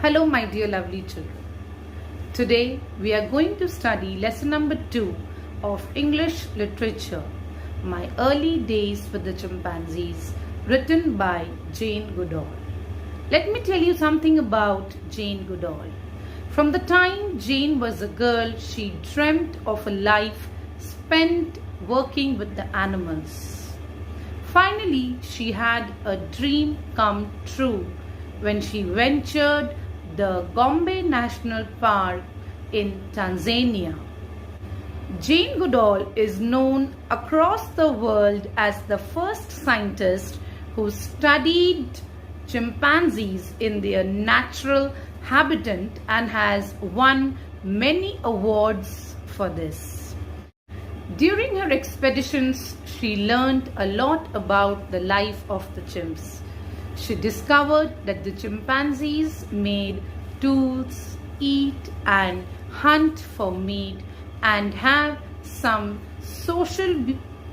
Hello, my dear lovely children. Today we are going to study lesson number 2 of English literature, My Early Days with the Chimpanzees, written by Jane Goodall. Let me tell you something about Jane Goodall. From the time Jane was a girl, she dreamt of a life spent working with the animals. Finally, she had a dream come true when she ventured the Gombe National Park in Tanzania. Jane Goodall is known across the world as the first scientist who studied chimpanzees in their natural habitat and has won many awards for this. During her expeditions, she learned a lot about the life of the chimps. She discovered that the chimpanzees made tools, eat and hunt for meat, and have some social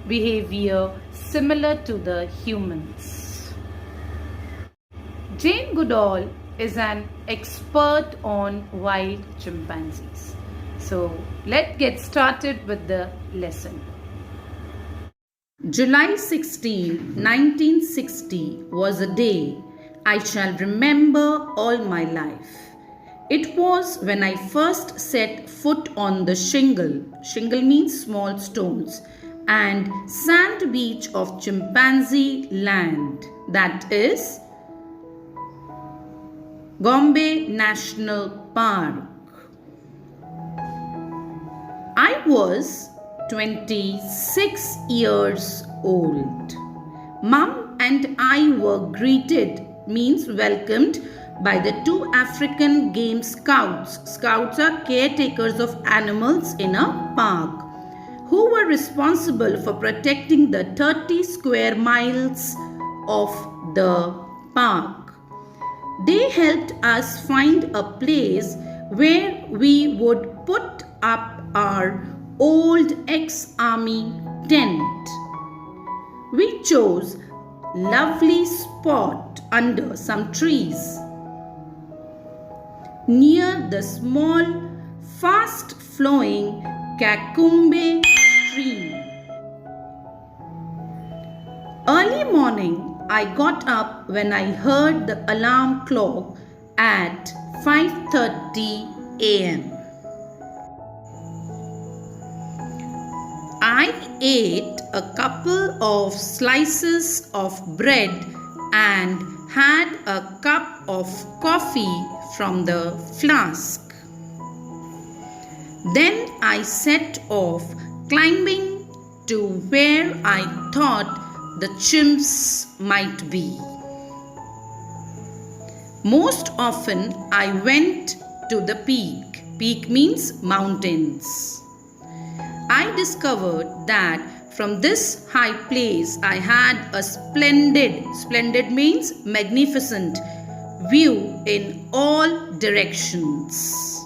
behavior similar to the humans. Jane Goodall is an expert on wild chimpanzees. So let's get started with the lesson. July 16, 1960 was a day I shall remember all my life. It was when I first set foot on the shingle means small stones, and sand beach of Chimpanzee land, that is Gombe National Park. I was 26 years old. Mum and I were greeted, means welcomed, by the 2 African game scouts. Scouts are caretakers of animals in a park, who were responsible for protecting the 30 square miles of the park. They helped us find a place where we would put up our old ex-army tent. We chose lovely spot under some trees near the small fast flowing Kakumbe stream. Early morning, I got up when I heard the alarm clock at 5:30 a.m. I ate a couple of slices of bread and had a cup of coffee from the flask. Then I set off climbing to where I thought the chimps might be. Most often I went to the peak. Peak means mountains. I discovered that from this high place I had a splendid means magnificent, view in all directions.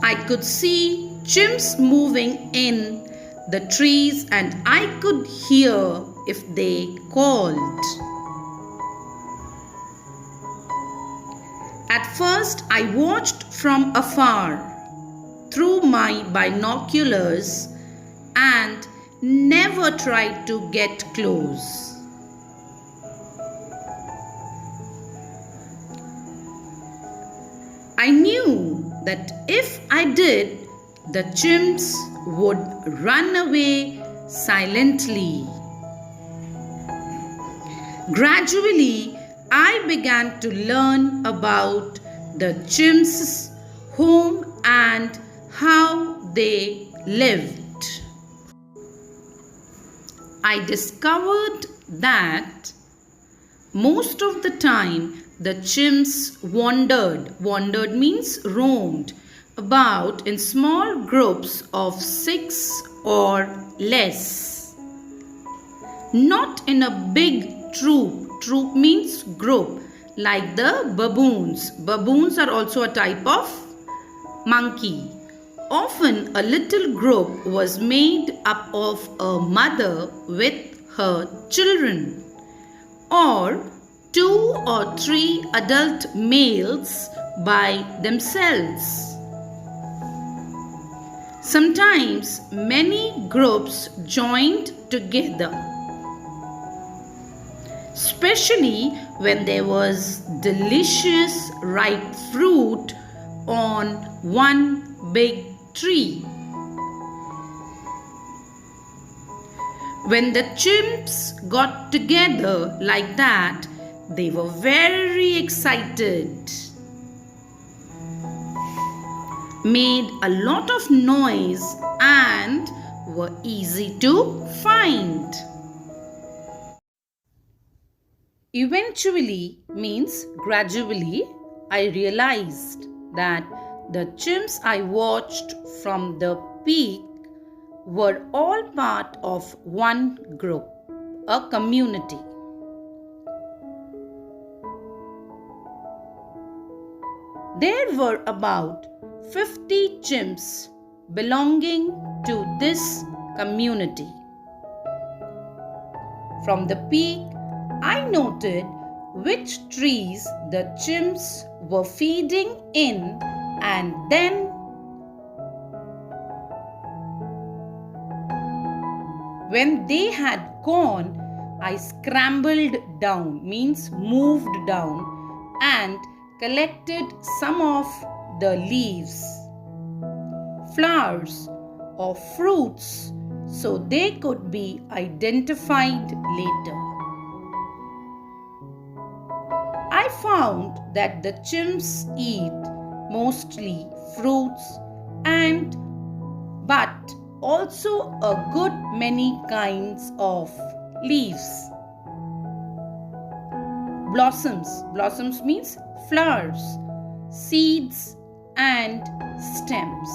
I could see chimps moving in the trees and I could hear if they called. At first I watched from afar through my binoculars and never tried to get close. I knew that if I did, the chimps would run away silently. Gradually, I began to learn about the chimps' home and how they lived. I discovered that most of the time the chimps wandered means roamed about in small groups of 6 or less. Not in a big troop means group, like the baboons. Baboons are also a type of monkey. Often a little group was made up of a mother with her children, or 2 or 3 adult males by themselves. Sometimes many groups joined together, especially when there was delicious ripe fruit on one big tree. When the chimps got together like that, they were very excited, made a lot of noise, and were easy to find. Eventually means gradually, I realized that the chimps I watched from the peak were all part of one group, a community. There were about 50 chimps belonging to this community. From the peak, I noted which trees the chimps were feeding in, and then when they had gone, I scrambled down, means moved down, and collected some of the leaves, flowers, or fruits so they could be identified later. I found that the chimps eat mostly fruits but also a good many kinds of leaves. Blossoms means flowers, seeds and stems.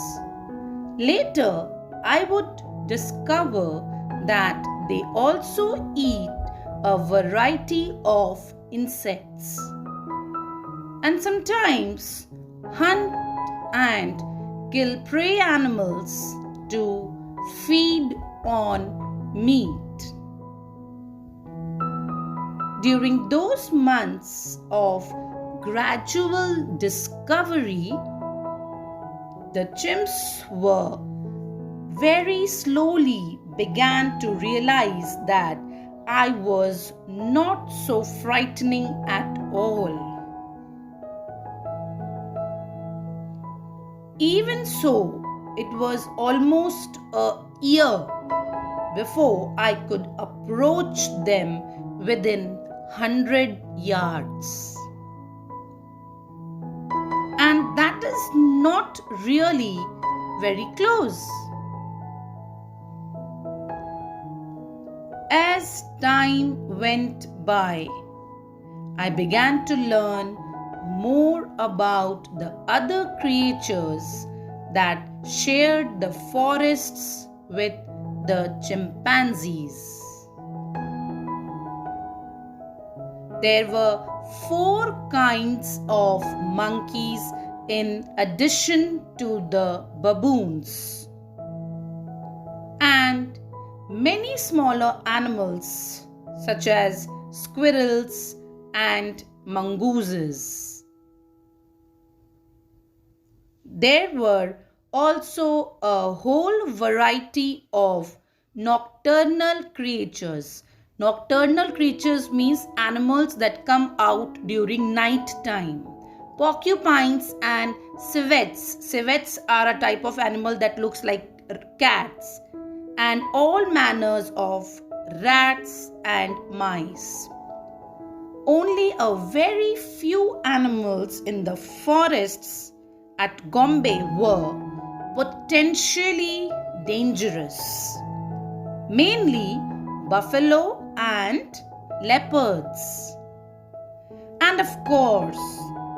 Later, I would discover that they also eat a variety of insects and sometimes hunt and kill prey animals to feed on meat. During those months of gradual discovery, the chimps were very slowly began to realize that I was not so frightening at all. Even so, it was almost a year before I could approach them within 100 yards. And that is not really very close. As time went by, I began to learn more about the other creatures that shared the forests with the chimpanzees. There were 4 kinds of monkeys in addition to the baboons, and many smaller animals such as squirrels and mongooses. There were also a whole variety of nocturnal creatures. Nocturnal creatures means animals that come out during night time. Porcupines and civets. Civets are a type of animal that looks like cats. And all manners of rats and mice. Only a very few animals in the forests at Gombe were potentially dangerous. Mainly buffalo and leopards. And of course,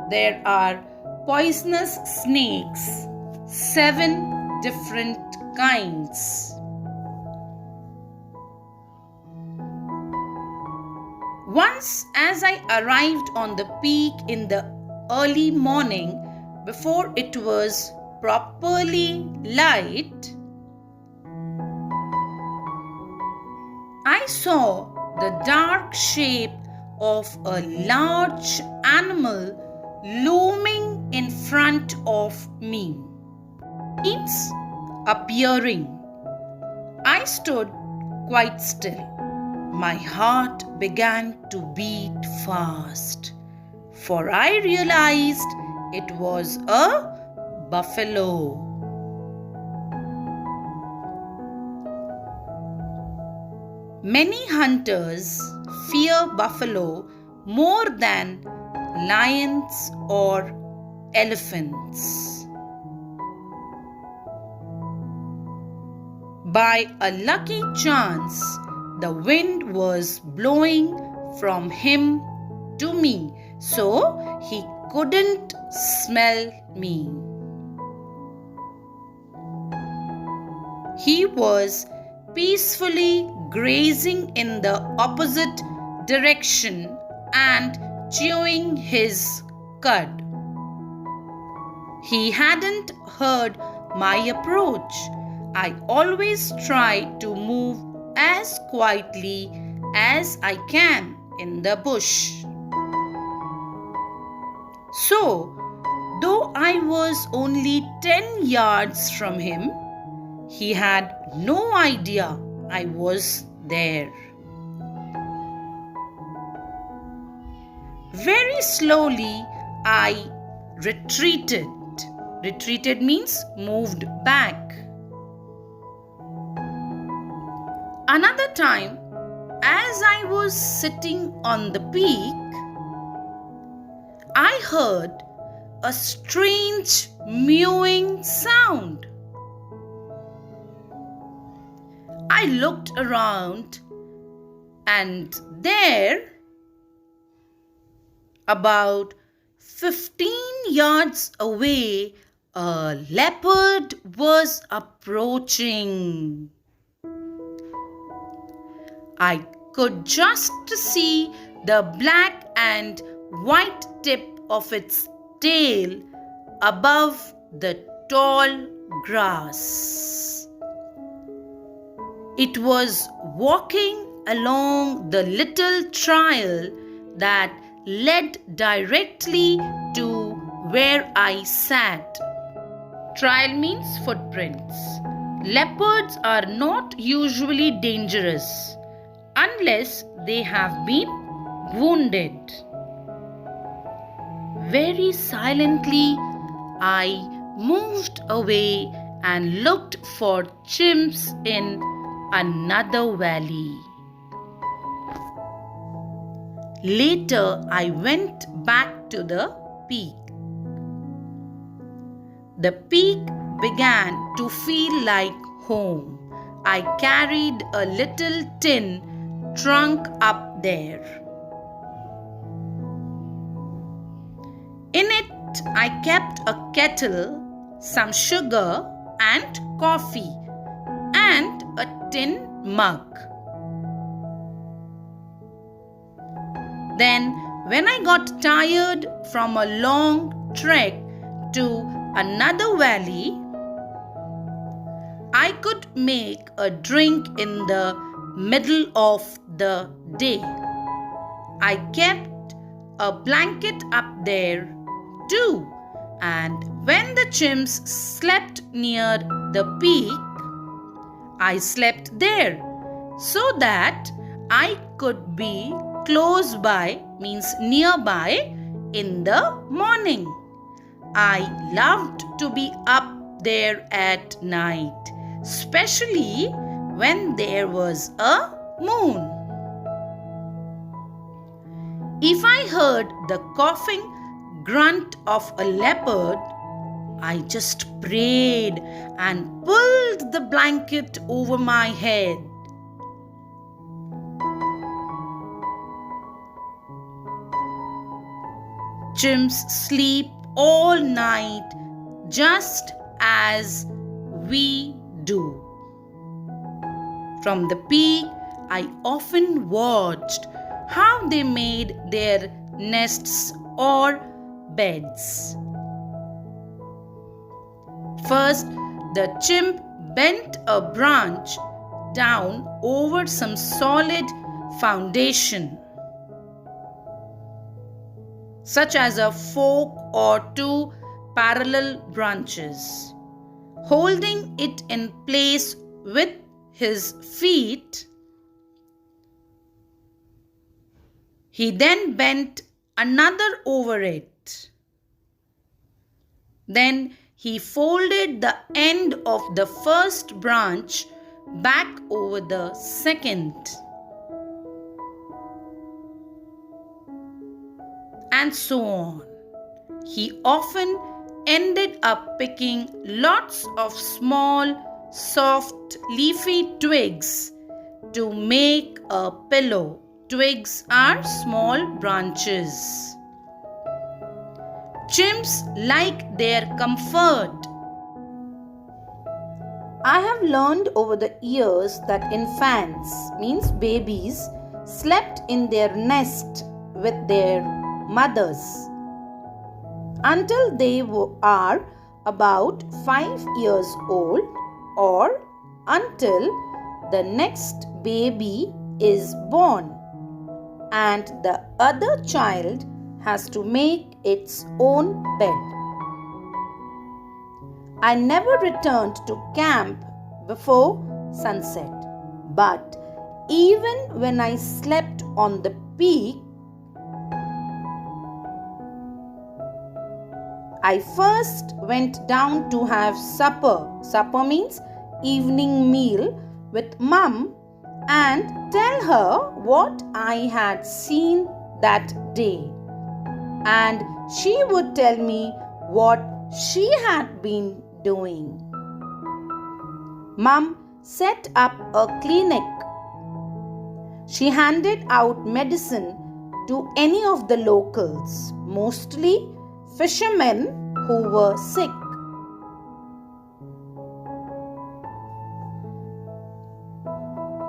there are poisonous snakes, 7 different kinds. Once, as I arrived on the peak in the early morning, before it was properly light, I saw the dark shape of a large animal looming in front of me. It's appearing. I stood quite still. My heart began to beat fast, for I realized it was a buffalo. Many hunters fear buffalo more than lions or elephants. By a lucky chance, the wind was blowing from him to me, so he couldn't smell me. He was peacefully grazing in the opposite direction and chewing his cud. He hadn't heard my approach. I always try to move as quietly as I can in the bush. So, though I was only 10 yards from him, he had no idea I was there. Very slowly, I retreated. Retreated means moved back. Another time, as I was sitting on the peak, I heard a strange mewing sound. I looked around, and there, about 15 yards away, a leopard was approaching. I could just see the black and white tip of its tail above the tall grass. It was walking along the little trail that led directly to where I sat. Trail means footprints. Leopards are not usually dangerous unless they have been wounded. Very silently, I moved away and looked for chimps in another valley. Later, I went back to the peak. The peak began to feel like home. I carried a little tin trunk up there. In it, I kept a kettle, some sugar and coffee, and a tin mug. Then, when I got tired from a long trek to another valley, I could make a drink in the middle of the day. I kept a blanket up there too, and when the chimps slept near the peak, I slept there so that I could be close by, means nearby, in the morning. I loved to be up there at night, especially when there was a moon. If I heard the coughing grunt of a leopard, I just prayed and pulled the blanket over my head. Chimps sleep all night just as we do. From the peak, I often watched how they made their nests or beds. First, the chimp bent a branch down over some solid foundation. such as a fork or two parallel branches. Holding it in place with his feet, he then bent another over it. Then he folded the end of the first branch back over the second. And so on. He often ended up picking lots of small, soft, leafy twigs to make a pillow. Twigs are small branches. Chimps like their comfort. I have learned over the years that infants, means babies, slept in their nest with their mothers until they are about 5 years old or until the next baby is born and the other child has to make its own bed. I never returned to camp before sunset, but even when I slept on the peak, I first went down to have supper. Supper means evening meal with Mum and tell her what I had seen that day. And she would tell me what she had been doing. Mum set up a clinic. She handed out medicine to any of the locals, mostly fishermen who were sick.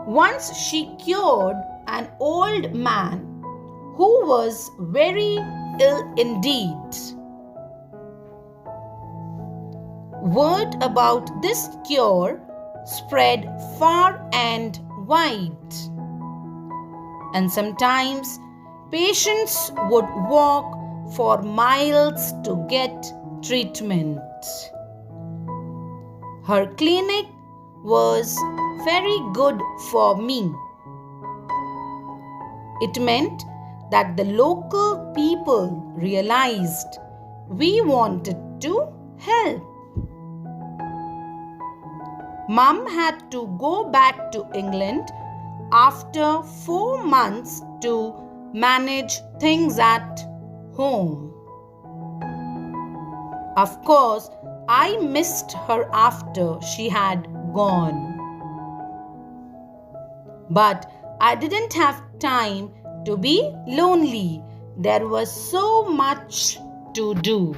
Once she cured an old man who was very ill indeed. Word about this cure spread far and wide, and sometimes patients would walk for miles to get treatment. Her clinic was very good for me. It meant that the local people realized we wanted to help. Mum had to go back to England after 4 months to manage things at home. Of course, I missed her after she had gone. But I didn't have time to be lonely. There was so much to do.